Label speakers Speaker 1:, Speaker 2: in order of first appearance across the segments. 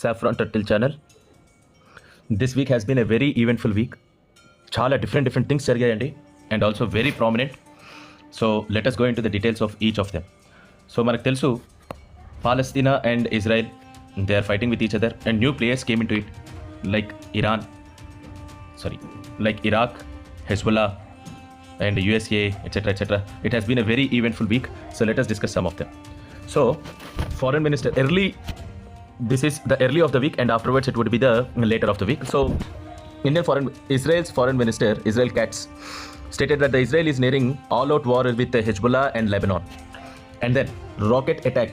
Speaker 1: Saffron Turtle channel. This week has been a very eventful week. Chala different things jarigayandi and also very prominent. So let us go into the details of each of them. So manaku telusu Palestina and Israel, they are fighting with each other and new players came into it like Iraq, Hezbollah and USA, etc. It has been a very eventful week. So let us discuss some of them. So foreign minister this is the early of the week and afterwards it would be the later of the week. So Israel's foreign minister Israel Katz stated that the Israel is nearing all-out war with Hezbollah and Lebanon. And then rocket attack,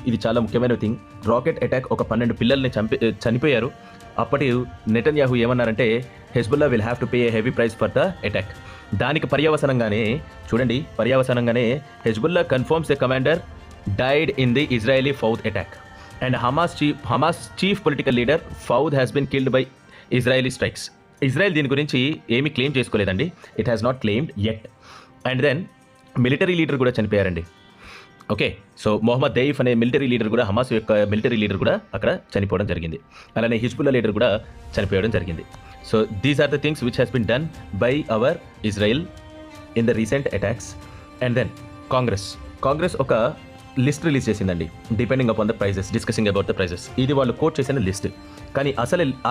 Speaker 1: ఇది చాలా ముఖ్యమైన thing. Rocket attack ఒక 12 పిల్లల్ని చనిపోయారు. అప్పటి Netanyahu ఏమన్నారంటే Hezbollah will have to pay a heavy price for the attack. దానికి పర్యవసనంగానే Hezbollah confirms the commander died in the Israeli Fuad attack and Hamas chief political leader Fuad has been killed by Israeli strikes. Israel దీని గురించి ఏమీ claim చేసుకోలేదండి. It has not claimed yet. And then military leader కూడా చనిపోయారండి. Okay, so Mohammed Deif అనే military leader కూడా, Hamas యొక్క military leader కూడా అక్కడ చనిపోవడం జరిగింది. అలానే హిజ్బుల్లా లీడర్ కూడా చనిపోవడం జరిగింది. So these are the things which has been done by our Israel in the recent attacks. And then Congress ఒక లిస్ట్ రిలీజ్ చేసిందండి, depending upon the prices, discussing about the prices. ఇది వాళ్ళు కోట్ చేసిన list. కానీ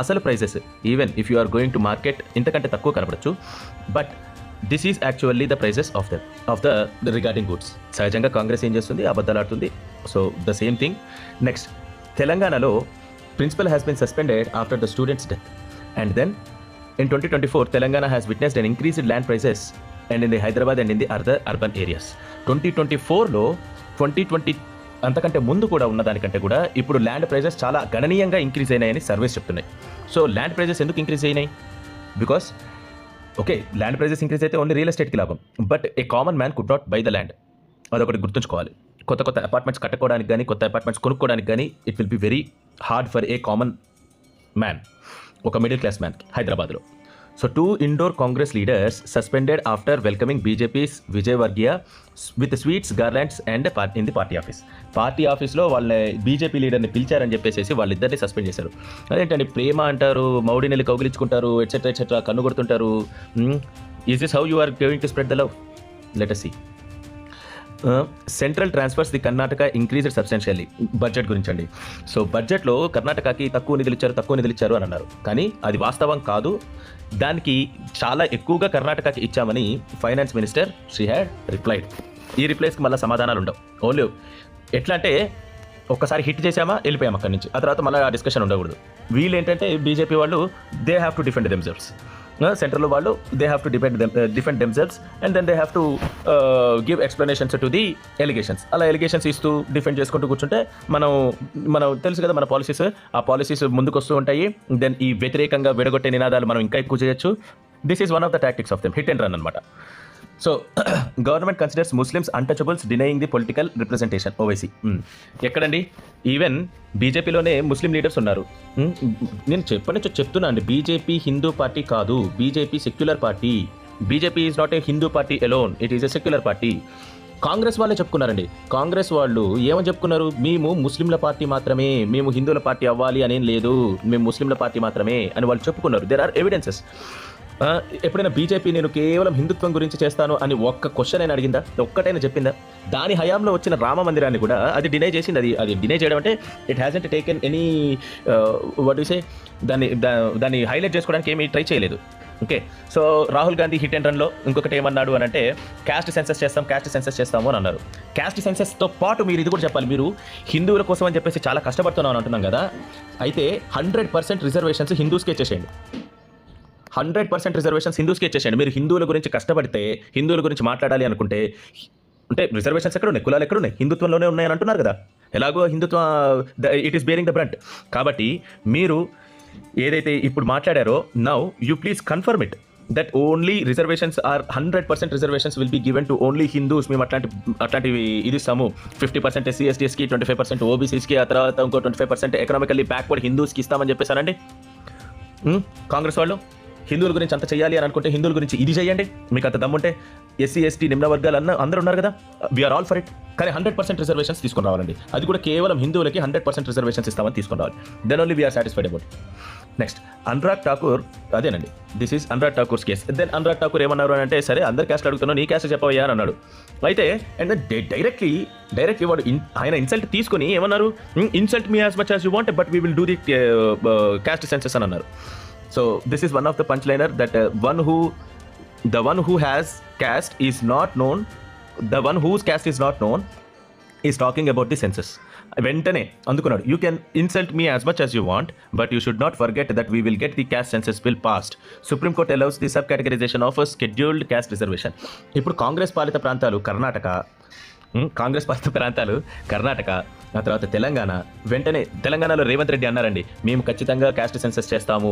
Speaker 1: అసలు prices even if you are going to market ఇంతకంటే తక్కువ కనపడచ్చు. But this is actually the prices of the regarding goods. సహజంగా కాంగ్రెస్ ఏం చేస్తుంది, అబద్ధాలు ఆడుతుంది. So the same thing. Next, తెలంగాణలో principal has been suspended after the students death. And then in 2024 Telangana has witnessed an increased land prices and in the Hyderabad and in the other urban areas. 2024లో 2020 అంతకంటే ముందు కూడా ఉన్నదానికంటే కూడా ఇప్పుడు land prices చాలా గణనీయంగా increase అయినాయని సర్వేస్ చెప్తున్నాయి. సో ల్యాండ్ ప్రైజెస్ ఎందుకు ఇంక్రీజ్ అయినాయి? Because okay, land prices increase అయితే ఓన్లీ రియల్ ఎస్టేట్కి లాభం, but a common man could not buy the land. అదొకటి గుర్తుంచుకోవాలి. కొత్త అపార్ట్మెంట్స్ కట్టుకోవడానికి కానీ, కొత్త అపార్ట్మెంట్స్ కొనుక్కోవడానికి కానీ it will be very hard for a common man, ఒక మిడిల్ క్లాస్ మ్యాన్ హైదరాబాద్లో. So 2 Indore Congress leaders suspended after welcoming BJP's Vijay Vargiya with sweets garlands and in the party ఆఫీస్లో వాళ్ళ బీజేపీ లీడర్ని పిలిచారని చెప్పేసి వాళ్ళిద్దరిని సస్పెండ్ చేశారు. అదేంటండి, ప్రేమ అంటారు, మౌడీ నెల్లి కౌగిలించుకుంటారు, ఎట్సెట్రా కన్ను కొడుతుంటారు. Is this how you are going to spread the love? Let us see. Central transfers the Karnataka increased substantially. Budget గురించి అండి. సో బడ్జెట్లో కర్ణాటకకి తక్కువ నిధులు ఇచ్చారు అని అన్నారు, కానీ అది వాస్తవం కాదు. దానికి చాలా ఎక్కువగా కర్ణాటకకి ఇచ్చామని finance minister she had replied. ఈ రిప్లైస్కి మళ్ళీ సమాధానాలు ఉండవు. ఓన్లీ ఎట్లా అంటే ఒక్కసారి హిట్ చేసామా వెళ్ళిపోయాం అక్కడి నుంచి, ఆ తర్వాత మళ్ళీ ఆ డిస్కషన్ ఉండకూడదు. వీళ్ళు ఏంటంటే బీజేపీ వాళ్ళు they have to defend themselves. సెంట్రల్లో వాళ్ళు they have to defend themselves and then they have to give explanations to the allegations. అలా ఎలిగేషన్స్ ఇస్తూ డిఫెండ్ చేసుకుంటూ కూర్చుంటే మనం తెలుసు కదా మన పాలసీస్, ఆ పాలసీస్ ముందుకు వస్తూ ఉంటాయి. దెన్ ఈ వ్యతిరేకంగా విడగొట్టే నినాదాలు మనం ఇంకా ఎక్కువ చేయొచ్చు. This is one of the tactics of them, hit and run అనమాట. So government considers Muslims untouchables denying the political representation. Owaisi ఎక్కడండి? ఈవెన్ బీజేపీలోనే ముస్లిం లీడర్స్ ఉన్నారు. నేను చెప్తున్నా అండి, బీజేపీ హిందూ పార్టీ కాదు, BJP secular party. BJP is not a Hindu party alone, it is a secular party. Congress వాళ్ళే చెప్పుకున్నారండి. కాంగ్రెస్ వాళ్ళు ఏమని చెప్పుకున్నారు? మేము ముస్లింల పార్టీ మాత్రమే, మేము హిందువుల పార్టీ అవ్వాలి అనేం లేదు, మేము ముస్లింల పార్టీ మాత్రమే అని వాళ్ళు చెప్పుకున్నారు. There are evidences. ఎప్పుడైనా బీజేపీ నేను కేవలం హిందుత్వం గురించి చేస్తాను అని ఒక్క క్వశ్చన్ అయినా అడిగిందా? ఒక్కటైనా చెప్పిందా? దాని హయాంలో వచ్చిన రామ మందిరాన్ని కూడా అది డినై చేసింది. అది డినై చేయడం అంటే it hasn't taken any what you say, దాన్ని హైలైట్ చేసుకోవడానికి ఏమీ ట్రై చేయలేదు. Okay, so Rahul Gandhi hit and రన్లో ఇంకొకటి ఏమన్నాడు అని అంటే క్యాస్ట్ సెన్సస్ చేస్తాము అని అన్నారు. క్యాస్ట్ సెన్సస్తో పాటు మీరు ఇది కూడా చెప్పాలి, మీరు హిందువుల కోసం అని చెప్పేసి చాలా కష్టపడుతున్నాం అని అంటున్నాం కదా. అయితే 100% రిజర్వేషన్స్ హిందూస్కే ఇచ్చేసేయండి. 100% రిజర్వేషన్స్ హిందూస్కి ఇచ్చేసేయండి. మీరు హిందువుల గురించి కష్టపడితే, హిందువుల గురించి మాట్లాడాలి అనుకుంటే, అంటే రిజర్వేషన్స్ ఎక్కడ ఉన్నాయి? కులాలు ఎక్కడ ఉన్నాయి? హిందుత్వంలోనే ఉన్నాయని అంటున్నారు కదా. ఎలాగో హిందుత్వం it is bearing the brunt. కాబట్టి మీరు ఏదైతే ఇప్పుడు మాట్లాడారో, now you please confirm it that only reservations are 100% reservations will be given to only Hindus. మేము అట్లాంటివి ఇది ఇస్తాము. 50% SC STSకి, 25% OBCస్కి, ఆ తర్వాత ఇంకో 25% ఎకనామికల్లీ బ్యాక్వర్డ్ హిందూస్కి ఇస్తామని చెప్పేసానండి. కాంగ్రెస్ వాళ్ళు హిందువుల గురించి అంత చేయాలి అని అనుకుంటే హిందువుల గురించి ఇది చేయండి. మీకు అంత దమ్ముంటే ఎస్సీ ఎస్టీ నిమ్న వర్గాలు అందరూ ఉన్నారు కదా, వీఆర్ ఆల్ ఫర్ ఇట్. కానీ 100% రిజర్వేషన్స్ తీసుకుని రావాలండి. అది కూడా కేవలం హిందువులకి 100% రిజర్వేషన్స్ ఇస్తామని తీసుకుని రావాలి. Then only we're satisfied about. Next Anurag Thakur, అదేనండి, this is Anurag Thakur's case. Then Anurag Thakur ఏమన్నారు అని అంటే, సరే అందరు క్యాస్ట్ అడుగుతున్నావు, నీ క్యాస్ట్ చెప్పవయ్యా అని అన్నాడు. అయితే అండ్ డైరెక్ట్లీ వాడు ఆయన ఇన్సల్ట్ తీసుకుని ఏమన్నారు, insult me as much as you want but we will do the caste census అని అన్నారు. So this is one of the punch liner that the one who has caste is not known, the one whose caste is not known is talking about the census. వెంటనే అందుకున్నాడు, you can insult me as much as you want but you should not forget that we will get the caste census bill passed. Supreme court allows the sub categorisation of scheduled caste reservation. ఇప్పుడు కాంగ్రెస్ పాలిత ప్రాంతాలు కర్ణాటక, ఆ తర్వాత తెలంగాణ. వెంటనే తెలంగాణలో రేవంత్ రెడ్డి అన్నారండి, మేము ఖచ్చితంగా క్యాస్ట్ సెన్సస్ చేస్తాము,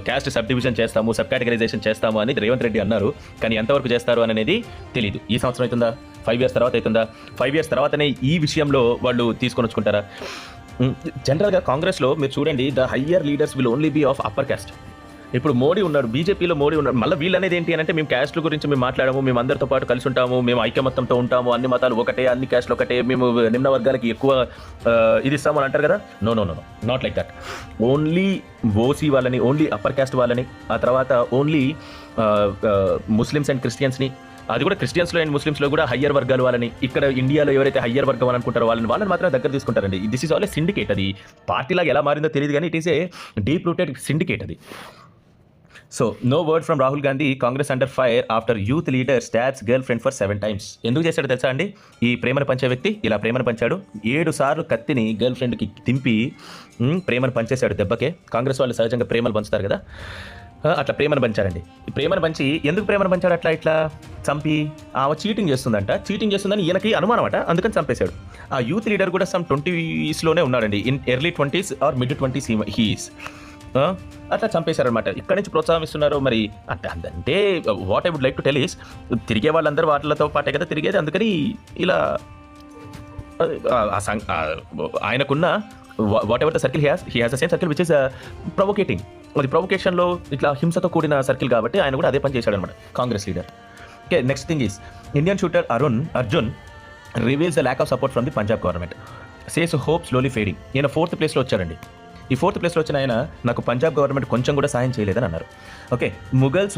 Speaker 1: క్యాస్ట్ సబ్ డివిజన్ చేస్తాము, సబ్ కేటగరైజేషన్ చేస్తాము అని రేవంత్ రెడ్డి అన్నారు. కానీ ఎంతవరకు చేస్తారు అనేది తెలియదు. ఈ సంవత్సరం అవుతుందా, 5 years తర్వాత అవుతుందా? 5 years తర్వాతనే ఈ విషయంలో వాళ్ళు తీసుకొని వచ్చుకుంటారా? జనరల్గా కాంగ్రెస్లో మీరు చూడండి, the higher leaders will only be of upper caste. ఇప్పుడు మోడీ ఉన్నాడు, బీజేపీలో మోడీ ఉన్నాడు. మళ్ళీ వీళ్ళు అనేది ఏంటి అంటే, మేము క్యాస్ట్ల గురించి మేము మాట్లాడము, మేము అందరితో పాటు కలిసి ఉంటాము, మేము ఐక్యమత్యంతో ఉంటాము, అన్ని మతాలు ఒకటే, అన్ని క్యాస్ట్లు ఒకటే, మేము నిమ్న వర్గాలకి ఎక్కువ ఇది ఇస్తామని అంటారు కదా. No, not like that. Only OC వాళ్ళని, ఓన్లీ అప్పర్ క్యాస్ట్ వాళ్ళని, ఆ తర్వాత ఓన్లీ ముస్లిమ్స్ అండ్ క్రిస్టియన్స్ని, అది కూడా క్రిస్టియన్స్లో అండ్ ముస్లిమ్స్లో కూడా హయ్యర్ వర్గాలు వాళ్ళని, ఇక్కడ ఇండియాలో ఎవరైతే హయ్యర్ వర్గం అని అనుకుంటారో వాళ్ళని మాత్రం దగ్గర తీసుకుంటారండి. This is all a syndicate. అది పార్టీలాగా ఎలా మారిందో తెలియదు కానీ it is a deep rooted syndicate అది. So no word from Rahul Gandhi, Congress under fire after youth leader stabs girlfriend for 7 times. ఎందుకు చేశాడు తెలుసా అండి? ఈ ప్రేమను పంచే వ్యక్తి ఇలా ప్రేమను పంచాడు. 7 సార్లు కత్తిని గర్ల్ ఫ్రెండ్కి తింపి ప్రేమను పంచేశాడు దెబ్బకే. కాంగ్రెస్ వాళ్ళు సహజంగా ప్రేమలు పంచుతారు కదా, అట్లా ప్రేమను పంచారండి. ప్రేమను పంచి ఎందుకు ప్రేమను పంచాడు? ఇట్లా చంపి ఆమె చీటింగ్ చేస్తుందని ఈయనకి అనుమానం అట, అందుకని చంపేశాడు. ఆ యూత్ లీడర్ కూడా సమ్ 20s ఉన్నాడండి, in early 20s or mid 20s he's. అట్లా చంపేశారనమాట. ఇక్కడి నుంచి ప్రోత్సాహిస్తున్నారు. మరి అంటే what I would like to tell is, తిరిగే వాళ్ళందరూ వాటిలతో పాటే కదా తిరిగేది, అందుకని ఇలా ఆయనకున్న whatever the circle he has the same circle which is provoking. అది ప్రొవోకేషన్లో ఇట్లా హింసతో కూడిన సర్కిల్ కాబట్టి ఆయన కూడా అదే పని చేశాడు అనమాట, Congress leader. Okay, next thing is, Indian shooter Arjun reveals the lack of support from the Punjab government, says hope slowly fading. ఈయన 4th ప్లేస్లో వచ్చారండి. ఈ 4th ప్లేస్లో వచ్చిన ఆయన, నాకు పంజాబ్ గవర్నమెంట్ కొంచెం కూడా సాయం చేయలేదని అన్నారు. Okay, Mughals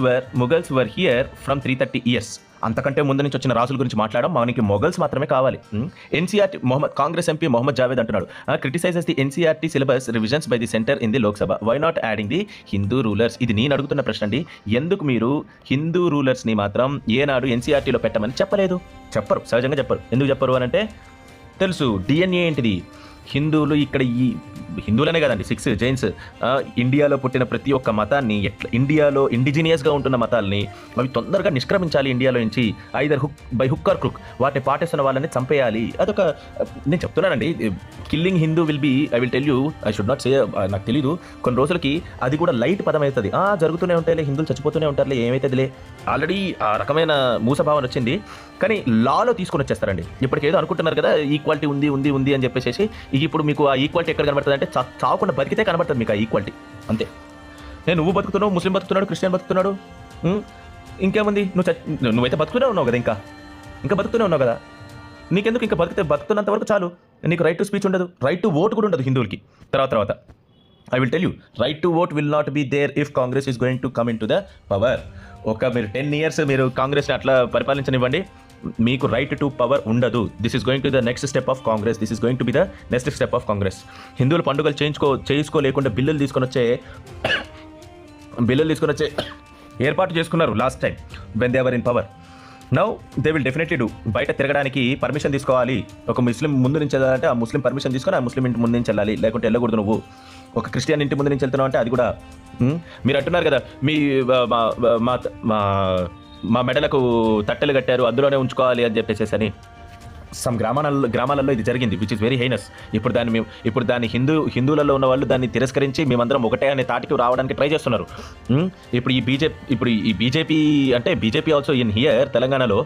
Speaker 1: were here from 330 years. అంతకంటే ముందు నుంచి వచ్చిన రాజుల గురించి మాట్లాడడం, మనకి మొఘల్స్ మాత్రమే కావాలి. ఎన్సీఆర్టీ కాంగ్రెస్ ఎంపీ మొహమ్మద్ జావేద్ అంటున్నాడు, criticises the NCERT syllabus revisions by the centre in the Lok Sabha, why not adding the Hindu rulers. ఇది నేను అడుగుతున్న ప్రశ్న అండి. ఎందుకు మీరు హిందూ రూలర్స్ని మాత్రం ఏనాడు ఎన్సీఆర్టీలో పెట్టమని చెప్పలేదు? సహజంగా చెప్పరు. ఎందుకు చెప్పరు అని అంటే తెలుసు, డిఎన్ఏ ఏంటిది. హిందువులు ఇక్కడ ఈ హిందువులనే కదండి, 6 జైన్స్, ఇండియాలో పుట్టిన ప్రతి ఒక్క మతాన్ని, ఎట్లా ఇండియాలో ఇండిజినియస్గా ఉంటున్న మతాల్ని అవి తొందరగా నిష్క్రమించాలి ఇండియాలో నుంచి, either by hook or crook. వాటిని పాటిస్తున్న వాళ్ళని చంపేయాలి. అదొక, నేను చెప్తున్నానండి, killing Hindu will be, I will tell you, I should not say, నాకు తెలీదు, కొన్ని రోజులకి అది కూడా లైట్ పదం అవుతుంది. జరుగుతూనే ఉంటాయిలే, హిందువులు చచ్చిపోతూనే ఉంటారులే, ఏమైతుందిలే. ఆల్రెడీ ఆ రకమైన మూసభావన వచ్చింది. కానీ లాలో తీసుకొని వచ్చేస్తారండి. ఇప్పటికేదో అనుకుంటున్నారు కదా, ఈక్వాలిటీ ఉంది అని చెప్పేసి. ఇప్పుడు మీకు ఆ ఈక్వాలిటీ ఎక్కడ కనబడుతుంది అంటే, చావకుండా బతికితే కనబడుతుంది మీకు ఆ ఈక్వాలిటీ, అంతే. నువ్వు బతుకుతున్నావు, ముస్లిం బతుకుతున్నాడు, క్రిస్టియన్ బతుకుతున్నాడు, ఇంకేముంది, నువ్వైతే బతుకుతూనే ఉన్నావు కదా, ఇంకా బతుకుతూనే ఉన్నావు కదా, నీకెందుకు ఇంకా బతుకుతున్నంత వరకు చాలు. నీకు రైట్ టు స్పీచ్ ఉండదు, రైట్ టు ఓట్ కూడా ఉండదు హిందువులకి. తర్వాత I will tell you, right to vote will not be there if Congress is going to come into the power. మీరు 10 years మీరు కాంగ్రెస్ని అట్లా పరిపాలించనివ్వండి, మీకు రైట్ టు పవర్ ఉండదు. This is going to the next step of Congress. This is going to be the next step of Congress. హిందువుల పండుగలు చేసుకోలేకుండా బిల్లులు తీసుకొని వచ్చే ఏర్పాటు చేసుకున్నారు last time when they were in power. Now they will definitely do. బయట తిరగడానికి పర్మిషన్ తీసుకోవాలి. ఒక ముస్లిం ముందు నుంచి వెళ్ళాలంటే ఆ ముస్లిం పర్మిషన్ తీసుకొని ఆ ముస్లిం ఇంటి ముందు నుంచి వెళ్ళాలి, లేకుంటే వెళ్ళకూడదు. నువ్వు ఒక క్రిస్టియన్ ఇంటి ముందు నుంచి వెళ్తున్నావు అంటే అది కూడా, మీరు అంటున్నారు కదా, మీ మా మెడలకు తట్టెలు కట్టారు, అందులోనే ఉంచుకోవాలి అని చెప్పేసి అని. సమ్ గ్రామాలలో ఇది జరిగింది, విచ్ ఇస్ వెరీ హైనస్. ఇప్పుడు దాన్ని హిందువులలో ఉన్న వాళ్ళు దాన్ని తిరస్కరించి మేమందరం ఒకటే అనే తాటికి రావడానికి ట్రై చేస్తున్నారు. ఇప్పుడు ఈ బీజేపీ అంటే బీజేపీ ఆల్సో ఇన్ హియర్ తెలంగాణలో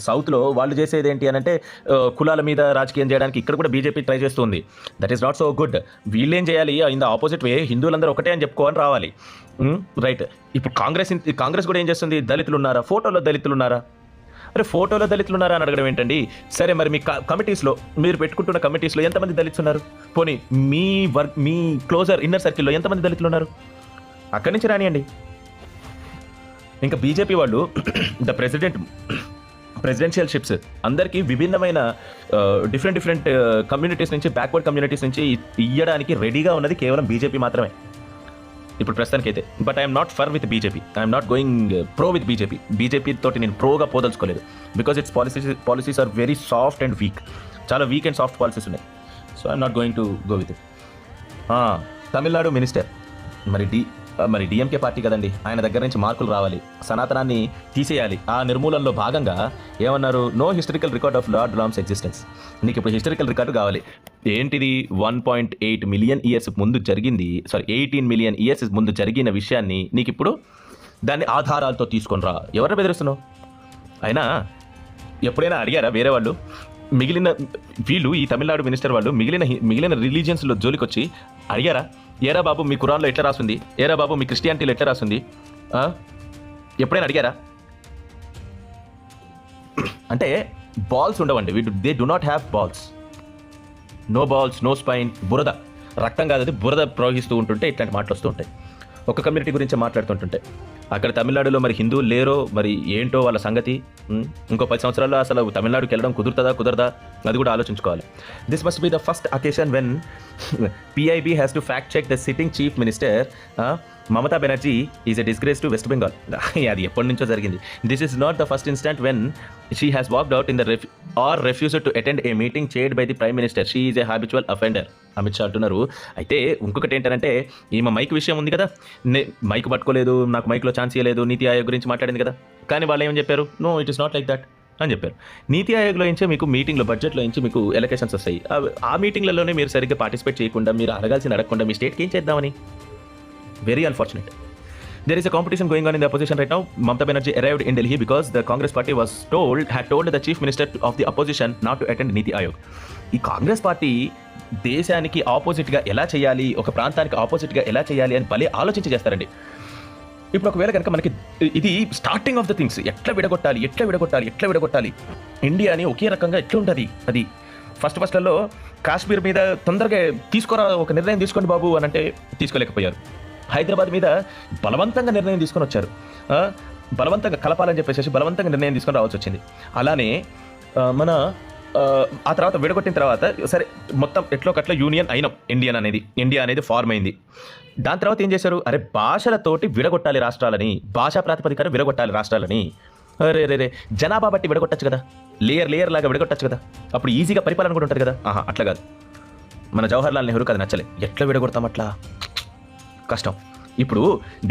Speaker 1: సౌత్లో వాళ్ళు చేసేది ఏంటి అని అంటే కులాల మీద రాజకీయం చేయడానికి ఇక్కడ కూడా బీజేపీ ట్రై చేస్తుంది. That is not so good. వీళ్ళేం చేయాలి, ఇన్ ద ఆపోజిట్ వే హిందువులందరూ ఒకటే అని చెప్పుకోవాలని రావాలి. రైట్. ఇప్పుడు కాంగ్రెస్ కూడా ఏం చేస్తుంది, దళితులు ఉన్నారా, ఫోటోలో దళితులు ఉన్నారా, అరే ఫోటోలో దళితులు ఉన్నారా అని అడగడం ఏంటండి. సరే మరి మీ కమిటీస్లో మీరు పెట్టుకుంటున్న కమిటీస్లో ఎంతమంది దళితులు ఉన్నారు, పోనీ మీ క్లోజర్ ఇన్నర్ సర్కిల్లో ఎంతమంది దళితులు ఉన్నారు, అక్కడి నుంచి రానియండి. ఇంకా బీజేపీ వాళ్ళు ద ప్రెసిడెన్షియల్ షిప్స్ అందరికీ విభిన్నమైన డిఫరెంట్ కమ్యూనిటీస్ నుంచి, బ్యాక్వర్డ్ కమ్యూనిటీస్ నుంచి ఇయ్యడానికి రెడీగా ఉన్నది కేవలం బీజేపీ మాత్రమే ఇప్పుడు ప్రస్తుతానికి అయితే. But I'm not for with BJP, I'm not going pro with BJP తోటి నేను ప్రోగా పోదలుచుకోలేదు. Because its policies are very soft and weak, చాలా వీక్ అండ్ సాఫ్ట్ పాలసీస్ ఉన్నాయి. So I'm not going to go with it. Tamil Nadu minister మరి DMK party కదండి, ఆయన దగ్గర నుంచి మార్కులు రావాలి, సనాతనాన్ని తీసేయాలి. ఆ నిర్మూలనలో భాగంగా ఏమన్నారు, no historical record of lord Ram's existence. నీకు ఇప్పుడు హిస్టరికల్ రికార్డు కావాలి. ఏంటిది, 1.8 మిలియన్ ఇయర్స్ ముందు జరిగింది, 18 మిలియన్ ఇయర్స్ ముందు జరిగిన విషయాన్ని నీకు ఇప్పుడు దాన్ని ఆధారాలతో తీసుకొని రా. ఎవరిని బెదిరిస్తున్నావు? అయినా ఎప్పుడైనా అడిగారా వేరే వాళ్ళు, వీళ్ళు ఈ తమిళనాడు మినిస్టర్ వాళ్ళు మిగిలిన రిలీజియన్స్లో జోలికి వచ్చి అడిగారా, ఏరా బాబు మీ ఖురాన్లో ఎట్లా రాస్తుంది, ఏరా బాబు మీ క్రిస్టియానిటీలో ఎట్లా రాస్తుంది, ఎప్పుడైనా అడిగారా? అంటే బాల్స్ ఉండవండి, they do not have balls, no balls, no spine, బురద, రక్తం కాదు అది, బురద ప్రవహిస్తూ ఉంటుంటే ఇట్లాంటి మాటలు వస్తూ ఉంటాయి. ఒక కమ్యూనిటీ గురించి మాట్లాడుతుంటుంటే అక్కడ తమిళనాడులో మరి హిందువులు లేరో మరి ఏంటో వాళ్ళ సంగతి. ఇంకో 10 సంవత్సరాల్లో అసలు తమిళనాడుకి వెళ్ళడం కుదరదా అది కూడా ఆలోచించుకోవాలి. This must be the first occasion when PIB has to fact check the sitting chief minister Mamata Banerjee is a disgrace to West Bengal. అది ఎప్పటి నుంచో జరిగింది. This is not the first instant when she has walked out in the refused to attend a meeting chaired by the prime minister. She is a habitual offender. Amit Shah అంటున్నారు. అయితే ఇంకొకటి ఏంటంటే ఈమె mic విషయం ఉంది కదా, మైక్ పట్టుకోలేదు, నాకు మైక్లో ఛాన్స్ ఇవ్వలేదు, నీతి ఆయోగ్ గురించి మాట్లాడింది కదా, కానీ వాళ్ళు ఏమని చెప్పారు, no it is not like that అని చెప్పారు. నీతి ఆయోగ్లో నుంచే మీకు మీటింగ్లో బడ్జెట్లో నుంచి మీకు ఎలకేషన్స్ వస్తాయి. ఆ మీటింగ్లలోనే మీరు సరిగ్గా పార్టిసిపేట్ చేయకుండా, మీరు అడగకుండా మీ స్టేట్కి ఏం చేద్దామని. Very unfortunate. There is a competition going on in the opposition right now. Mamata Banerjee arrived in Delhi because the Congress party had told the chief minister of the opposition not to attend Niti Aayog. ఈ Congress party దేశానికి ఆపోజిట్గా ఎలా చేయాలి, ఒక ప్రాంతానికి ఆపోజిట్గా ఎలా చేయాలి అని భలే ఆలోచించి చేస్తారండి. ఇప్పుడు ఒకవేళ కనుక మనకి ఇది స్టార్టింగ్ ఆఫ్ ద థింగ్స్, ఎట్లా విడగొట్టాలి ఇండియాని ఒకే రకంగా ఎట్లా ఉంటుంది. అది ఫస్ట్లో కాశ్మీర్ మీద తొందరగా ఒక నిర్ణయం తీసుకోండి బాబు అని అంటే తీసుకోలేకపోయారు. హైదరాబాద్ మీద బలవంతంగా నిర్ణయం తీసుకొని వచ్చారు, బలవంతంగా కలపాలని చెప్పేసి బలవంతంగా నిర్ణయం తీసుకొని రావాల్సి వచ్చింది. అలానే మన ఆ తర్వాత విడగొట్టిన తర్వాత సరే మొత్తం ఎట్లోకట్లా యూనియన్ అయినాం, ఇండియా అనేది ఫార్మ్ అయింది. దాని తర్వాత ఏం చేశారు, అరే భాషలతోటి విడగొట్టాలి రాష్ట్రాలని, భాషా ప్రాతిపదికన విడగొట్టాలి రాష్ట్రాలని. రే జనాభా బట్టి విడగొట్టచ్చు కదా, లేయర్ లాగా విడగొట్టచ్చు కదా, అప్పుడు ఈజీగా పరిపాలన కూడా ఉంటుంది కదా. అట్లా కాదు. మన జవహర్లాల్ నెహ్రూకి అది నచ్చలే. ఎట్లా విడగొడతాం, అట్లా కష్టం. ఇప్పుడు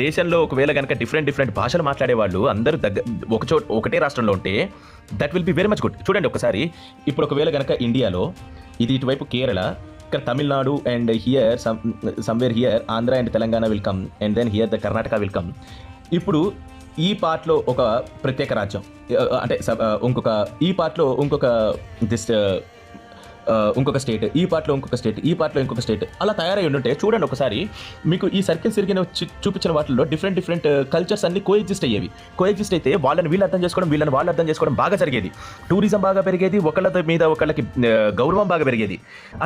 Speaker 1: దేశంలో ఒకవేళ కనుక డిఫరెంట్ భాషలు మాట్లాడే వాళ్ళు అందరూ ఒకటే రాష్ట్రంలో ఉంటే that will be very much good. చూడండి ఒకసారి, ఇప్పుడు ఒకవేళ కనుక ఇండియాలో ఇది ఇటువైపు కేరళ, ఇక్కడ Tamil Nadu and here somewhere here Andhra and Telangana will come and then here the Karnataka will come. ఇప్పుడు ఈ పార్ట్లో ఒక ప్రత్యేక రాజ్యం, అంటే ఈ పార్ట్లో ఇంకొక స్టేట్, ఈ పార్ట్లో ఇంకొక స్టేట్ అలా తయారై ఉంటే చూడండి ఒకసారి, మీకు ఈ సర్కిల్స్ తిరిగిన చూపించిన వాటిల్లో డిఫరెంట్ కల్చర్స్ అన్ని కోఎగ్జిస్ట్ అయితే వాళ్ళని వీళ్ళు అర్థం చేసుకోవడం, వీళ్ళని వాళ్ళు అర్థం చేసుకోవడం బాగా జరిగేది. టూరిజం బాగా పెరిగేది, ఒకళ్ళ మీద ఒకళ్ళకి గౌరవం బాగా పెరిగేది.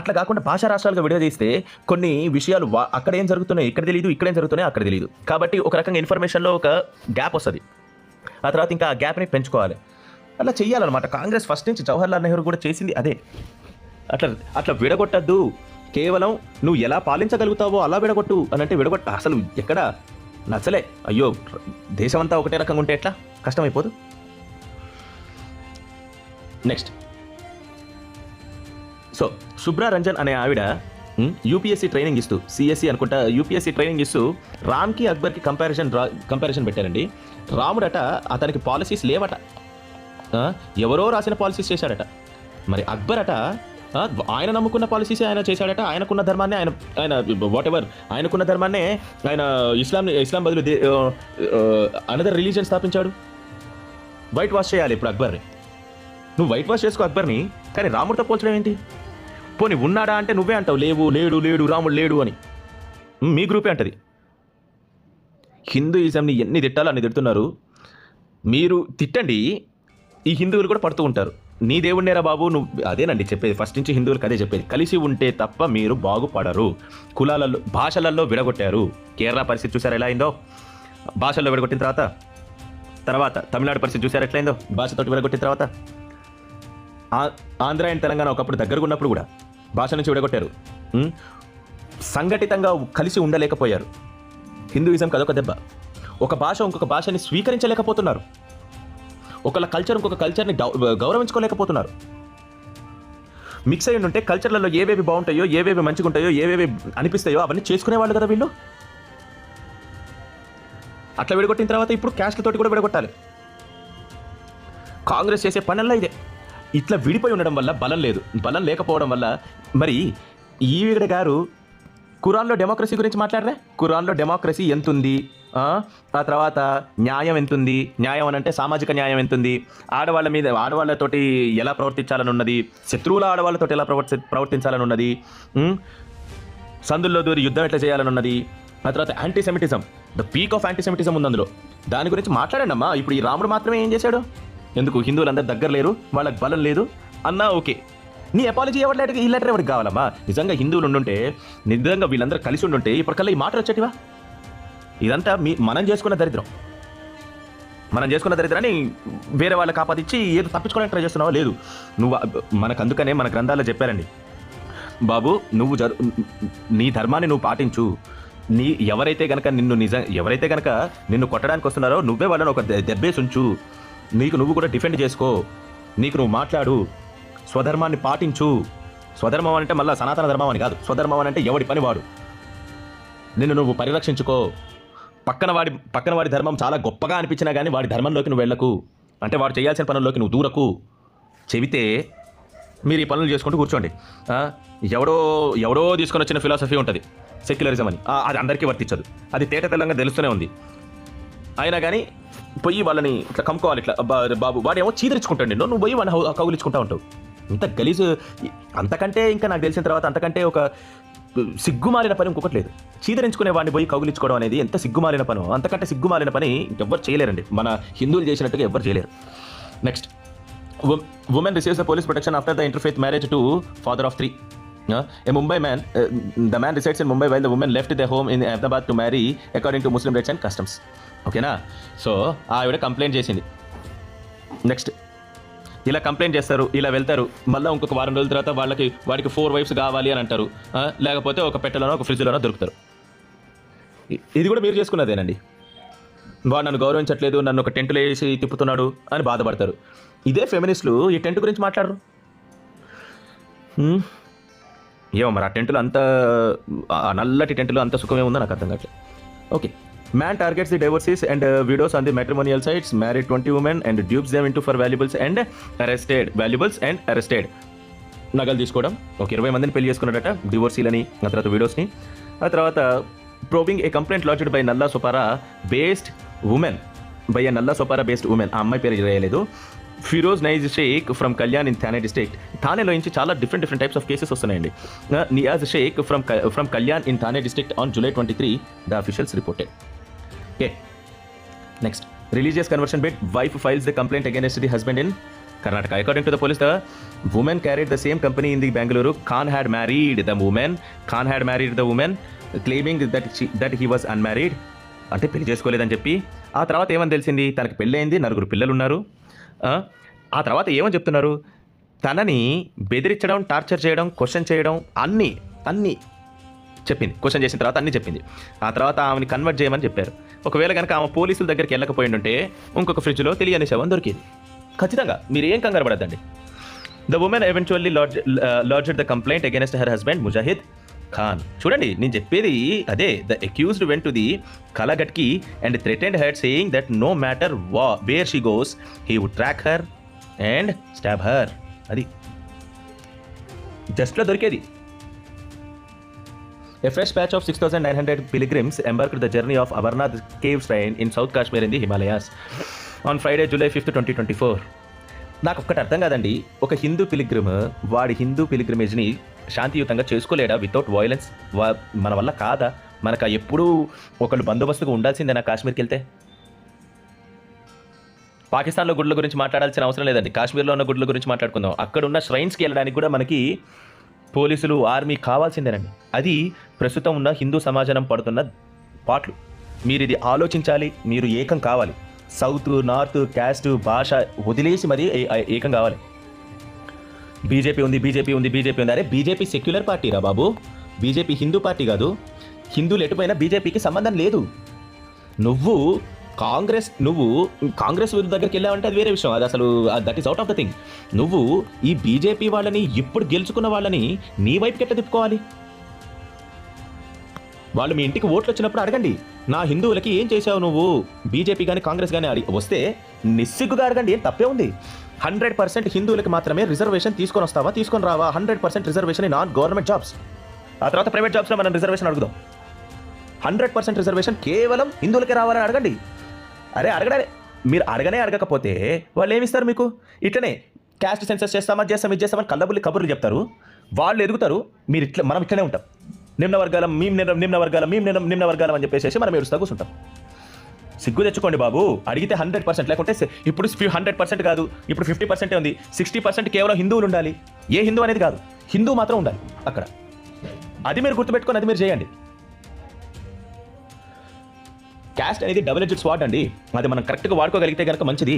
Speaker 1: అట్లా కాకుండా భాషా రాష్ట్రాలుగా విడదీస్తే కొన్ని విషయాలు అక్కడ ఏం జరుగుతున్నాయి ఇక్కడ తెలియదు, ఇక్కడ ఏం జరుగుతున్నాయి అక్కడ తెలియదు. కాబట్టి ఒక రకంగా ఇన్ఫర్మేషన్లో ఒక గ్యాప్ వస్తుంది. ఆ తర్వాత ఇంకా ఆ గ్యాప్ని పెంచుకోవాలి. అట్లా చెయ్యాలన్నమాట. కాంగ్రెస్ ఫస్ట్ నుంచి జవహర్లాల్ నెహ్రూ కూడా చేసింది అదే. అట్లా విడగొట్టద్దు. కేవలం నువ్వు ఎలా పాలించగలుగుతావో అలా విడగొట్టు అని అంటే అసలు ఎక్కడ నచ్చలే. అయ్యో దేశం అంతా ఒకటే రకంగా ఉంటే ఎట్లా, కష్టమైపోదు. నెక్స్ట్, సో శుభ్రా రంజన్ అనే ఆవిడ యూపీఎస్సీ ట్రైనింగ్ ఇస్తూ, సిఎస్సి అనుకుంటా, యూపీఎస్సీ ట్రైనింగ్ ఇస్తూ రామ్కి అక్బర్కి కంపారిజన్ పెట్టారండి. రాముడట అతనికి పాలసీస్ లేవట. ఎవరో రాసిన పాలసీస్ చేశాడట. మరి అక్బర్ అట ఆయన నమ్ముకున్న పాలసీసే ఆయన చేశాడట. ఆయనకున్న ధర్మాన్ని ఆయన వాట్ ఎవర్ ఆయనకున్న ధర్మాన్నే ఆయన ఇస్లాం బదులు అనదర్ రిలీజియన్ స్థాపించాడు. వైట్ వాష్ చేయాలి ఇప్పుడు అక్బర్ని. నువ్వు వైట్ వాష్ చేసుకో అక్బర్ని, కానీ రాముడితో పోల్చడం ఏంటి? పోనీ ఉన్నాడా అంటే నువ్వే అంటావు లేడు రాముడు లేడు అని. మీ గ్రూపే అంటది. హిందూయిజంని ఎన్ని తిట్టాలో అన్ని తిడుతున్నారు. మీరు తిట్టండి, ఈ హిందువులు కూడా పడుతూ ఉంటారు. నీ దేవుడినేరా బాబు నువ్వు. అదేనండి చెప్పేది, ఫస్ట్ నుంచి హిందువులకు అదే చెప్పేది. కలిసి ఉంటే తప్ప మీరు బాగుపడరు. కులాలలో భాషలలో విడగొట్టారు. కేరళ పరిస్థితి చూసారు ఎలా అయిందో, భాషల్లో విడగొట్టిన తర్వాత తమిళనాడు పరిస్థితి చూసారు ఎట్లయిందో, భాషతోటి విడగొట్టిన తర్వాత. ఆంధ్ర అండ్ తెలంగాణ ఒకప్పుడు దగ్గరగా ఉన్నప్పుడు కూడా భాష నుంచి విడగొట్టారు. సంఘటితంగా కలిసి ఉండలేకపోయారు. హిందూయిజంకి అదొక దెబ్బ. ఒక భాష ఇంకొక భాషని స్వీకరించలేకపోతున్నారు. ఒకళ్ళ కల్చర్ ఇంకొక కల్చర్ని గౌరవించుకోలేకపోతున్నారు. మిక్స్ అయ్యి ఉంటే కల్చర్లలో ఏవేవి బాగుంటాయో, ఏవేవి మంచిగా ఉంటాయో, ఏవేవి అనిపిస్తాయో అవన్నీ చేసుకునేవాళ్ళు కదా వీళ్ళు. అట్లా విడగొట్టిన తర్వాత ఇప్పుడు క్యాస్ట్లతోటి కూడా విడగొట్టాలి. కాంగ్రెస్ చేసే పనుల్లో ఇదే. ఇట్లా విడిపోయి ఉండడం వల్ల బలం లేదు. బలం లేకపోవడం వల్ల మరి ఈవిడ గారు ఖురాన్లో డెమోక్రసీ గురించి మాట్లాడరే. ఖురాన్లో డెమోక్రసీ ఎంతుంది, ఆ తర్వాత న్యాయం ఎంతుంది, న్యాయం అని అంటే సామాజిక న్యాయం ఎంతుంది, ఆడవాళ్ళతోటి ఎలా ప్రవర్తించాలని ఉన్నది, శత్రువుల ఆడవాళ్ళతో ఎలా ప్రవర్తించాలని ఉన్నది, సందుల్లో దూరి యుద్ధం ఎట్లా చేయాలని ఉన్నది, ఆ తర్వాత యాంటీసెమిటిజం, ద పీక్ ఆఫ్ యాంటీసెమిటిజం ఉంది అందులో. దాని గురించి మాట్లాడండి అమ్మా. ఇప్పుడు ఈ రాముడు మాత్రమే ఏం చేశాడు? ఎందుకు హిందువులందరూ దగ్గర లేరు, వాళ్ళకి బలం లేదు అన్నా ఓకే. నీ అపాలజీ ఈ లెటర్ ఎవరికి కావాలమ్మా? నిజంగా హిందువులు ఉండుంటే, నిజంగా వీళ్ళందరూ కలిసి ఉండుంటే ఇప్పటికల్లా ఈ మాటలు వచ్చేటివా? ఇదంతా మనం చేసుకున్న దరిద్రం. మనం చేసుకున్న దరిద్రాన్ని వేరే వాళ్ళకి ఆపాదించి ఏదో తప్పించుకోవడానికి ట్రై చేస్తున్నావా? లేదు. నువ్వు మనకు అందుకనే మన గ్రంథాల్లో చెప్పారండి, బాబు నువ్వు నీ ధర్మాన్ని నువ్వు పాటించు. ఎవరైతే గనక నిన్ను కొట్టడానికి వస్తున్నారో నువ్వే వాళ్ళని ఒక దెబ్బేసి ఉంచు. నువ్వు కూడా డిఫెండ్ చేసుకో. నువ్వు మాట్లాడు. స్వధర్మాన్ని పాటించు. స్వధర్మం అంటే మళ్ళీ సనాతన ధర్మం అని కాదు. స్వధర్మం అంటే ఎవడి పని వాడు. నువ్వు పరిరక్షించుకో. పక్కన వాడి ధర్మం చాలా గొప్పగా అనిపించినా కానీ వాడి ధర్మంలోకి నువ్వు వెళ్ళకు. అంటే వాడు చేయాల్సిన పనుల్లోకి నువ్వు దూరకు. చెబితే మీరు ఈ పనులు చేసుకుంటూ కూర్చోండి. ఎవడో తీసుకొని వచ్చిన ఫిలాసఫీ ఉంటుంది సెక్యులరిజం అని. అది అందరికీ వర్తించదు. అది తేట తెల్లంగా తెలుస్తూనే ఉంది. అయినా కానీ పోయి వాళ్ళని ఇట్లా కమ్ముకోవాలి. ఇట్లా బాబు వాడేమో చీదరించుకుంటాడు నిన్ను, నువ్వు పోయి వాడిని కౌగిలించుకుంటూ ఉంటావు. ఇంత గలీజు. అంతకంటే ఇంకా నాకు తెలిసిన తర్వాత అంతకంటే ఒక సిగ్గుమాలిన పని ఇంకొకటి లేదు. చీదరించుకునే వాడిని పోయి కౌగిలించుకోవడం అనేది ఎంత సిగ్గుమాలిన పను. అంతకంటే సిగ్గుమాలిన పని ఇంకెవ్వరు చేయలేరండి. మన హిందువులు చేసినట్టుగా ఎవ్వరు చేయలేరు. Next, woman receives the police protection after the interfaith marriage to father of 3. A Mumbai man, the man resides in Mumbai while the woman left their home in Ahmedabad to marry according to Muslim rites and customs. ఓకేనా? So ఆవిడ complaint చేసింది. Next, ఇలా complaint చేస్తారు, ఇలా వెళ్తారు. మళ్ళీ ఇంకొక వారం రోజుల తర్వాత వాడికి 4 వైఫ్స్ కావాలి అని అంటారు. లేకపోతే ఒక పెట్టెలోనో ఒక ఫ్రిడ్జ్లోనో దొరుకుతారు. ఇది కూడా మీరు చేసుకున్నదేనండి. వాడు నన్ను గౌరవించట్లేదు, నన్ను ఒక టెంట్లో వేసి తిప్పుతున్నాడు అని బాధపడతారు. ఇదే ఫెమినిస్టులు ఈ టెంట్ గురించి మాట్లాడరు. ఏమో మరి ఆ టెంట్లో అంత నల్లటి టెంట్లో అంత సుఖమే ఉందో నాకు అర్థం కావట్లేదు. Okay. Man targets the divorcees and widows on the matrimonial sites, married 20 women and dupes them into for valuables and arrested. నగలు తీసుకోవడం. ఒక 20 మందిని పెళ్లి చేసుకున్నాడట, డివోర్సీలని, ఆ తర్వాత విడోస్ని. ఆ తర్వాత probing a complaint lodged by Nalla Sopara based woman. ఆ అమ్మాయి పేరు రాయలేదు. Firoz Niaz Shaikh from Kalyan in Thane district. థానేలో నుంచి చాలా డిఫరెంట్ టైప్స్ ఆఫ్ కేసెస్ వస్తున్నాయండి. Niaz Shaikh from Kalyan in Thane district on July 23, the officials reported. Okay. Next, religious conversion bit. Wife files the complaint against the husband in Karnataka. According to the police, the woman carried the same company in the Bangalore. Khan had married the woman, claiming that he was unmarried. అంటే పెళ్లి చేసుకోలేదని చెప్పి. ఆ తర్వాత ఏమని తెలిసింది? తనకి పెళ్ళయింది, 9 పిల్లలు ఉన్నారు. ఆ తర్వాత ఏమని చెప్తున్నారు? తనని బెదిరించడం, టార్చర్ చేయడం, క్వశ్చన్ చేయడం అన్నీ చెప్పింది. క్వశ్చన్ చేసిన తర్వాత అన్నీ చెప్పింది. ఆ తర్వాత ఆమెని కన్వర్ట్ చేయమని చెప్పారు. ఒకవేళ కనుక ఆమె పోలీసుల దగ్గరికి వెళ్ళకపోయిందంటే ఇంకొక ఫ్రిడ్జ్లో తెలియని శవం దొరికింది. ఖచ్చితంగా మీరు ఏం కంగారు పడద్దండి. The women eventually lodged the complaint against her husband Mujahid Khan. చూడండి నేను చెప్పేది అదే. The accused went to the Kalghatgi and threatened her saying that no matter where she goes he would track her and stab her. అది జస్ట్లో దొరికేది. A fresh batch of 6,900 pilgrims embarked the journey of Amarnath cave shrine in South Kashmir in the Himalayas on Friday, July 5th, 2024. నాకు ఒక్కటి అర్థం కాదండి, ఒక Hindu pilgrim వాడి హిందూ పిలిగ్రిమేజ్ని శాంతియుతంగా చేసుకోలేడా వితౌట్ వయలెన్స్? మన వల్ల కాదా? మనకు ఎప్పుడూ ఒకళ్ళు బందోబస్తుగా ఉండాల్సిందేనా కాశ్మీర్కి వెళ్తే? పాకిస్తాన్లో గుడ్ల గురించి మాట్లాడాల్సిన అవసరం లేదండి, కాశ్మీర్లో ఉన్న గుడ్ల గురించి మాట్లాడుకుందాం. అక్కడ ఉన్న ష్రైన్స్కి వెళ్ళడానికి కూడా మనకి పోలీసులు, ఆర్మీ కావాల్సిందేనండి. అది ప్రస్తుతం ఉన్న హిందూ సమాజం పడుతున్న పాటలు. మీరు ఇది ఆలోచించాలి, మీరు ఏకం కావాలి. సౌత్, నార్త్, క్యాస్ట్, భాష వదిలేసి మరీ ఏకం కావాలి. బీజేపీ ఉంది. అరే బీజేపీ సెక్యులర్ పార్టీ రా బాబు, బీజేపీ హిందూ పార్టీ కాదు. హిందువులు ఎటుపోయినా బీజేపీకి సంబంధం లేదు. నువ్వు కాంగ్రెస్ దగ్గరికి వెళ్ళావంటే అది వేరే విషయం, అది అసలు that is out of the thing. నువ్వు ఈ బీజేపీ వాళ్ళని, ఇప్పుడు గెలుచుకున్న వాళ్ళని నీ వైపుకి ఎట్లా తిప్పుకోవాలి? వాళ్ళు మీ ఇంటికి ఓట్లు వచ్చినప్పుడు అడగండి, నా హిందువులకి ఏం చేసావు నువ్వు? బీజేపీ కానీ కాంగ్రెస్ కానీ వస్తే నిస్సిగ్గుగా అడగండి, ఏం తప్పే ఉంది? 100% హిందువులకి మాత్రమే రిజర్వేషన్ తీసుకొని వస్తావా, తీసుకొని రావా? 100% reservation in non government jobs. ఆ తర్వాత ప్రైవేట్ జాబ్స్లో మనం రిజర్వేషన్ అడుగుదాం. 100% రిజర్వేషన్ కేవలం హిందువులకే రావాలని అడగండి. అరే అడగడే, మీరు అడగకపోతే వాళ్ళు ఏమిస్తారు మీకు? ఇట్లనే క్యాస్ట్ సెన్సస్ ఇది చేస్తామని కబుర్లు చెప్తారు. వాళ్ళు ఎదుగుతారు, మనం ఇట్లనే ఉంటాం. నిమ్న వర్గాలం అని చెప్పేసి మనం ఏడుస్తా కూర్చుంటాం. సిగ్గు తెచ్చుకోండి బాబు. అడిగితే 100%, లేకుంటే ఇప్పుడు 100% కాదు, ఇప్పుడు 50% ఉంది, 60% కేవలం హిందువులు ఉండాలి. ఏ హిందూ అనేది కాదు, హిందూ మాత్రం ఉండాలి అక్కడ. అది మీరు గుర్తుపెట్టుకొని అది మీరు చేయండి. క్యాస్ట్ అనేది డబుల్ ఎడ్జ్డ్ స్వార్డ్ అండి, అది మనం కరెక్ట్గా వాడుకోగలిగితే కనుక మంచిది.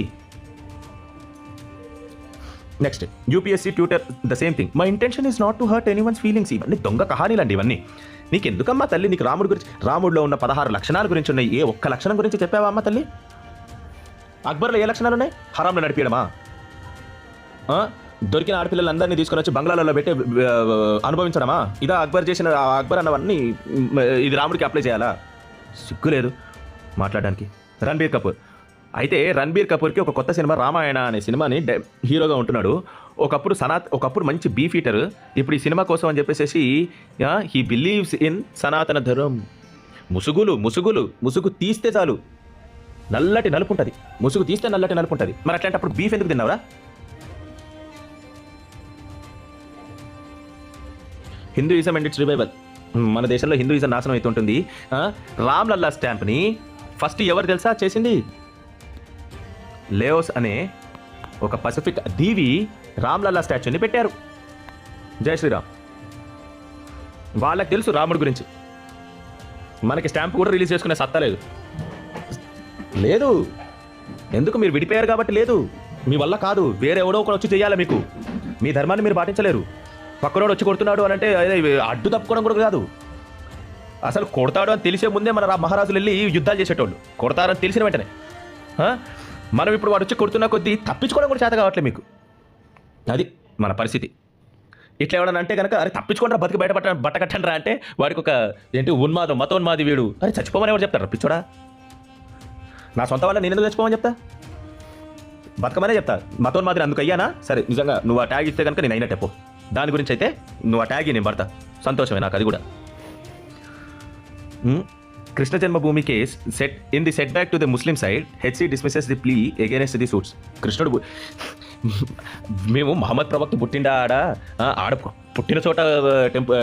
Speaker 1: Next, UPSC tutor the same thing. My intention is not to hurt anyone's feelings. ఇవన్నీ దొంగ కహానీలు అండి ఇవన్నీ. నీకు ఎందుకమ్మా తల్లి? నీకు రాముడిలో ఉన్న 16 లక్షణాల గురించి ఉన్నాయి, ఏ ఒక్క లక్షణం గురించి చెప్పావా అమ్మ తల్లి? అక్బర్లో ఏ లక్షణాలు ఉన్నాయి? హరాంలో నడిపించడమా? దొరికిన ఆడపిల్లలందరినీ తీసుకొని వచ్చి బంగ్లాలలో పెట్టి అనుభవించడమా? ఇదా అక్బర్ అన్నవన్నీ ఇది రాముడికి అప్లై చేయాలా? సిగ్గులేదు మాట్లాడడానికి. రణబీర్ కపూర్ అయితే, రణబీర్ కపూర్కి ఒక కొత్త సినిమా రామాయణ అనే సినిమాని హీరోగా ఉంటున్నాడు. ఒకప్పుడు మంచి బీఫ్ ఈటర్, ఇప్పుడు ఈ సినిమా కోసం అని చెప్పేసి హీ బిలీవ్స్ ఇన్ సనాతన ధర్మం. ముసుగు తీస్తే చాలు నల్లటి నలుపు ఉంటుంది, ముసుగు తీస్తే నల్లటి నలుపు ఉంటుంది. మరి అట్లాంటప్పుడు బీఫ్ ఎందుకు తిన్నావురా? Hinduism and its revival. మన దేశంలో హిందూయిజం నాశనం అవుతుంటుంది. రామ్లల్లా స్టాంప్ని ఫస్ట్ ఎవరు తెలుసా చేసింది? లేఓస్ అనే ఒక పసిఫిక్ దీవి రామ్లల్లా స్టాచ్యూని పెట్టారు. జై శ్రీరామ్. వాళ్ళకి తెలుసు రాముడి గురించి. మనకి స్టాంప్ కూడా రిలీజ్ చేసుకునే సత్తా లేదు. ఎందుకు? మీరు విడిపోయారు కాబట్టి లేదు. మీ వల్ల కాదు, వేరెవడో ఒకడు వచ్చి చేయాలి. మీకు మీ ధర్మాన్ని మీరు పాటించలేరు. పక్కనోడు వచ్చి కొడుతున్నాడు అని అంటే అడ్డు తప్పుకోవడం కూడా కాదు. అసలు కొడతాడు అని తెలిసే ముందే మన మహారాజులు వెళ్ళి యుద్ధాలు చేసేటోళ్ళు. కొడతారని తెలిసిన వెంటనే. మనం ఇప్పుడు వాడు వచ్చి కొడుతున్న కొద్దీ తప్పించుకోవడం కూడా చేత కావట్లేదు మీకు. అది మన పరిస్థితి. ఇట్లా ఎవడన్నా అంటే కనుక అరే తప్పించుకుంటారా, బతికి బట్ట కట్టండి రా అంటే వాడికి ఒక మతోన్మాది వీడు. అరే చచ్చిపోమని ఎవరు చెప్తారు? పిచ్చోడా, నా సొంత వల్ల నేను ఎందుకు చచ్చిపోమని చెప్తా? బతకమనే చెప్తా. మతోన్మాదిని అందుకు అయ్యానా? సరే నిజంగా నువ్వు ఆ ట్యాగ్ ఇస్తే కనుక నేను అయినట్టే పో. దాని గురించి అయితే నువ్వు ఆ ట్యాగ్ నేను పడతా, సంతోషమే నాకు అది కూడా. Krishna Janmabhoomi case in the set back to the Muslim side, HC dismisses the plea against the suits. కృష్ణుడు మేము మహమ్మద్ ప్రవక్త పుట్టిండా ఆడ పుట్టిన చోట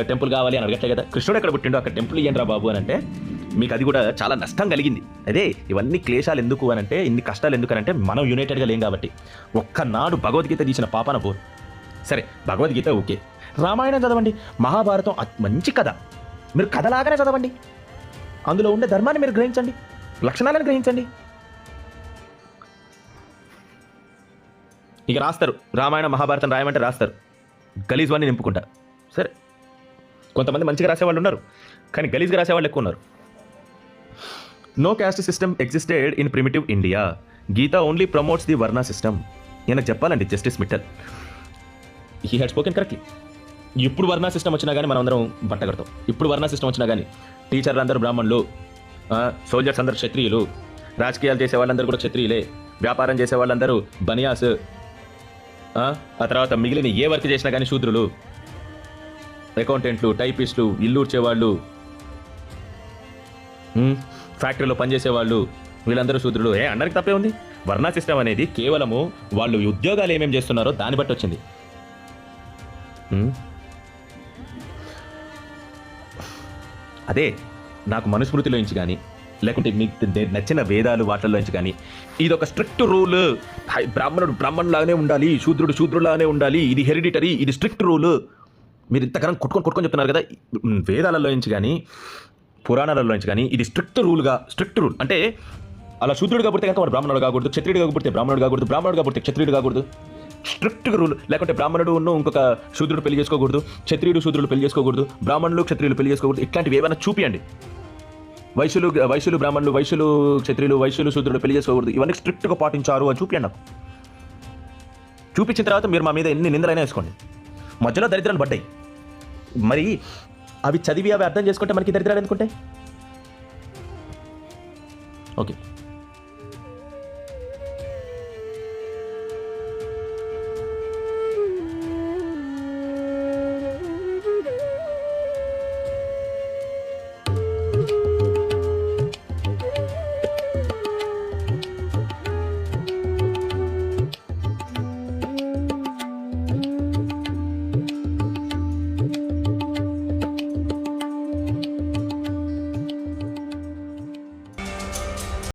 Speaker 1: టెంపుల్ కావాలి అని అడగట్లే కదా. కృష్ణుడు ఎక్కడ పుట్టిండో అక్కడ టెంపుల్ ఇయ్యండి రా బాబు అని అంటే మీకు అది కూడా చాలా నష్టం కలిగింది. అదే ఇవన్నీ క్లేశాలు ఎందుకు అని అంటే, ఇన్ని కష్టాలు ఎందుకనంటే మనం యునైటెడ్గా లేం కాబట్టి. ఒక్కనాడు భగవద్గీత తీసిన పాపన పోరు. సరే భగవద్గీత ఓకే, రామాయణం చదవండి, మహాభారతం మంచి కథ, మీరు కథలాగానే చదవండి. అందులో ఉండే ధర్మాన్ని మీరు గ్రహించండి, లక్షణాలను గ్రహించండి. ఇక రాస్తారు రామాయణం మహాభారతం రాయమంటే రాస్తారు, గలీజ్వాన్ని నింపుకుంటా. సరే కొంతమంది మంచిగా రాసేవాళ్ళు ఉన్నారు, కానీ గలీజ్గా రాసేవాళ్ళు ఎక్కువ ఉన్నారు. No caste system existed in primitive India. Gita only promotes the varna system. ఈయనకు చెప్పాలండి justice Mittal. He had spoken correctly. ఇప్పుడు వర్ణ సిస్టమ్ వచ్చినా కానీ మనం అందరం బట్టగడతాం. ఇప్పుడు వర్ణ సిస్టమ్ వచ్చినా కానీ టీచర్లు అందరూ బ్రాహ్మణులు, సోల్జర్స్ అందరూ క్షత్రియులు, రాజకీయాలు చేసే వాళ్ళందరూ కూడా క్షత్రియులే, వ్యాపారం చేసే వాళ్ళందరూ బనియాస్, ఆ తర్వాత మిగిలిన ఏ వర్క్ చేసినా కానీ శూద్రులు, అకౌంటెంట్లు, టైపిస్టులు, ఇల్లు ఊడ్చేవాళ్ళు, ఫ్యాక్టరీలో పనిచేసేవాళ్ళు, వీళ్ళందరూ శూద్రులు. అందరికి తప్పే ఉంది. వర్ణ సిస్టమ్ అనేది కేవలము వాళ్ళు ఉద్యోగాలు ఏమేమి చేస్తున్నారో దాన్ని బట్టి వచ్చింది. అదే నాకు మనుస్మృతిలోంచి కానీ లేకుంటే మీకు నచ్చిన వేదాలు వాటిల్లోంచి కానీ ఇది ఒక స్ట్రిక్ట్ రూల్, బ్రాహ్మణుడు బ్రాహ్మణులాగానే ఉండాలి, శూద్రుడు శూద్రులాగానే ఉండాలి, ఇది హెరిడిటరీ, ఇది స్ట్రిక్ట్ రూల్, మీరు ఇంతకన్నా కొట్టుకొని చెప్తున్నారు కదా. వేదాలలో నుంచి కానీ పురాణాలలో నుంచి కానీ ఇది స్ట్రిక్ట్ రూల్ అంటే అలా శూద్రుడిగా పుడితే కనుక వాడు బ్రాహ్మణుడు కాకూడదు, క్షత్రియుడిగా పుడితే బ్రాహ్మణుడు కాకూడదు, బ్రాహ్మణుడిగా పుడితే క్షత్రియుడు కాకూడదు. Strict rule. లేకుంటే బ్రాహ్మణుడు ఇంకొక శూద్రుడు పెళ్లి చేసుకోకూడదు, క్షత్రియుడు శూద్రుడు పెళ్లి చేసుకోకూడదు, బ్రాహ్మణులు క్షత్రియులు పెళ్లి చేసుకోకూడదు. ఇట్లాంటివి ఏమైనా చూపియండి. వైశ్యులు బ్రాహ్మణులు, వైశ్యులు క్షత్రియులు, వైశ్యులు శూద్రుడు పెళ్లి చేసుకోకూడదు, ఇవన్నీ స్ట్రిక్ట్గా పాటించారు అని చూపియండి నాకు. చూపించిన తర్వాత మీరు మా మీద ఎన్ని నిందలైనా వేసుకోండి. మధ్యలో దరిద్రాలు పడ్డాయి, మరి అవి చదివి అవి అర్థం చేసుకుంటే మనకి దరిద్రాలు ఎందుకుంటాయి? ఓకే.